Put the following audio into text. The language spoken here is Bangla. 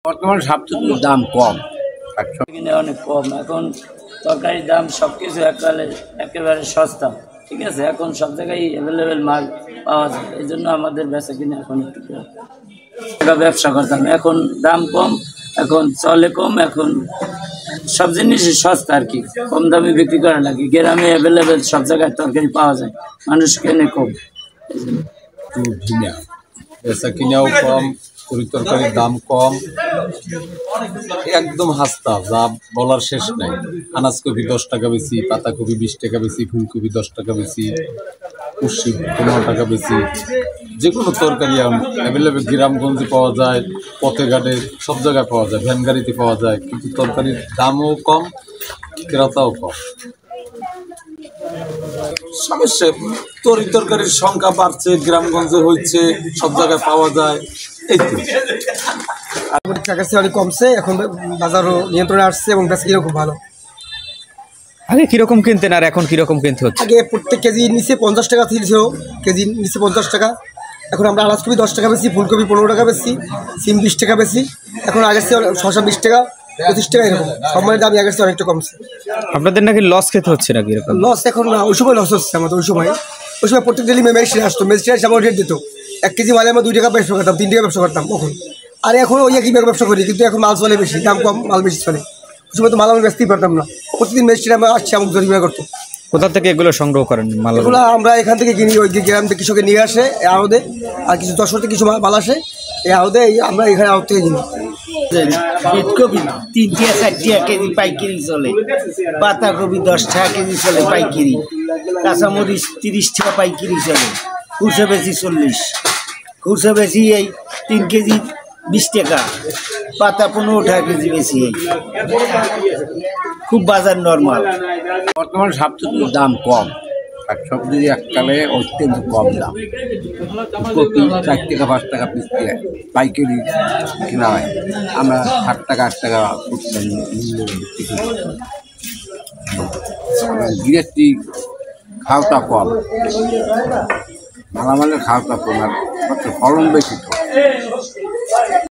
বর্তমানে সবচেয়ে দাম কম, কিনে অনেক কম। এখন তরকারির দাম সব কিছু একেবারে সস্তা, ঠিক আছে। এখন সব জায়গায় অ্যাভেলেবেল মাল পাওয়া যায়, এই জন্য আমাদের বেচা কিনে এখন একটু কম। ব্যবসা করতাম, এখন দাম কম, এখন চলে কম, এখন সব জিনিসই সস্তা আর কি, কম দামে বিক্রি করা লাগে। গ্রামে অ্যাভেলেবেল সব জায়গায় তরকারি পাওয়া যায়, মানুষ কেনে কম। বেচা কিনাও কম, তরকারির দাম কম, একদম হাস্তা, যা বলার শেষ নাই। আনাজ কপি 10 টাকা বেশি, পাতাকপি 20 টাকা বেশি, ফুলকপি 10 টাকা বেশি, কুশি 15 টাকা বেশি। যে কোনো তরকারি অ্যাভেলেবেল গ্রামগঞ্জে পাওয়া যায়, পথে ঘাটে সব জায়গায় পাওয়া যায়, ভ্যান গাড়িতে পাওয়া যায়, কিন্তু তরকারির দামও কম, ক্রেতাও কম। সমস্যা তরকারির সংখ্যা বাড়ছে, গ্রামগঞ্জে হচ্ছে, সব জায়গায় পাওয়া যায়, এই তো। অনেক কমছে, এখন বাজারও নিয়ন্ত্রণে আসছে এবং বেচা কিনা খুব ভালো। আগে কিরকম কিনতেন আর এখন কিরকম কিনতে হচ্ছে? আগে প্রত্যেক কেজি নিচে 50 টাকা ছিল, কেজি নিচে 50 টাকা। এখন আমরা আনাজ কপি 10 টাকা বেশি, ফুলকপি 15 টাকা বেশি, সিম 20 টাকা বেশি। এখন আগের চেয়ে শসা 20 টাকা, 25 টাকা, এরকম সম্মানের দাম আগের চেয়ে অনেকটা কমছে। আপনাদের নাকি লস খেতে হচ্ছে নাকি? এরকম লস এখন না, ওই সময় লস হচ্ছে আমাদের। ওই সময় প্রত্যেক ডেলি ম্যাজিস্ট্রেট আসতো, ম্যাজিস্ট্রেট আমার রেট দিত। 1 কেজি মালে আমরা 2 টাকা ব্যবসা করতাম, 3 টাকা ব্যবসা করতাম তখন। আর এখন ওই একই ব্যবসা করি, কিন্তু এখন মাল চলে বেশি, দাম কম, মাল বেশি চলে। ওই সময় তো মাল আমি বেচতেই পারতাম না, প্রতিদিন ম্যাজিস্ট্রেট আমরা আসছে, আমাকে জরিমানা করতো। কোথা থেকে এগুলো সংগ্রহ করেন মাল? এগুলো আমরা এখান থেকে কিনি, ওই গ্রাম থেকে কৃষকে নিয়ে আসে আড়তে, আর কিছু 10 থেকে কিছু মাল আসে এই আড়তে, আমরা এখানে আড়ত থেকে কিনি। ফুলকপি 3 টাকা 4 টাকা কেজি পাইকারি চলে, পাতাকপি 10 টাকা কেজি চলে পাইকারি, কাঁচামরিচ 30 টাকা পাইকারি চলে, খুচরা বেশি 40, খুচরা বেশি এই 3 কেজি 20 টাকা, পাতা 15 টাকা কেজি বেশি। খুব বাজার নর্মাল। বর্তমানে সবচেয়ে দাম কম, শাকসবজির এককালে অত্যন্ত কম দাম। কপি 4 টাকা 5 টাকা পিস পাইকারি কেনা হয়, আমরা 7 টাকা 8 টাকা বিক্রি করি। জিএসটি খাওয়াটা কম, মালামালের খাওয়াটা কম, আর ফলন বেশি তো।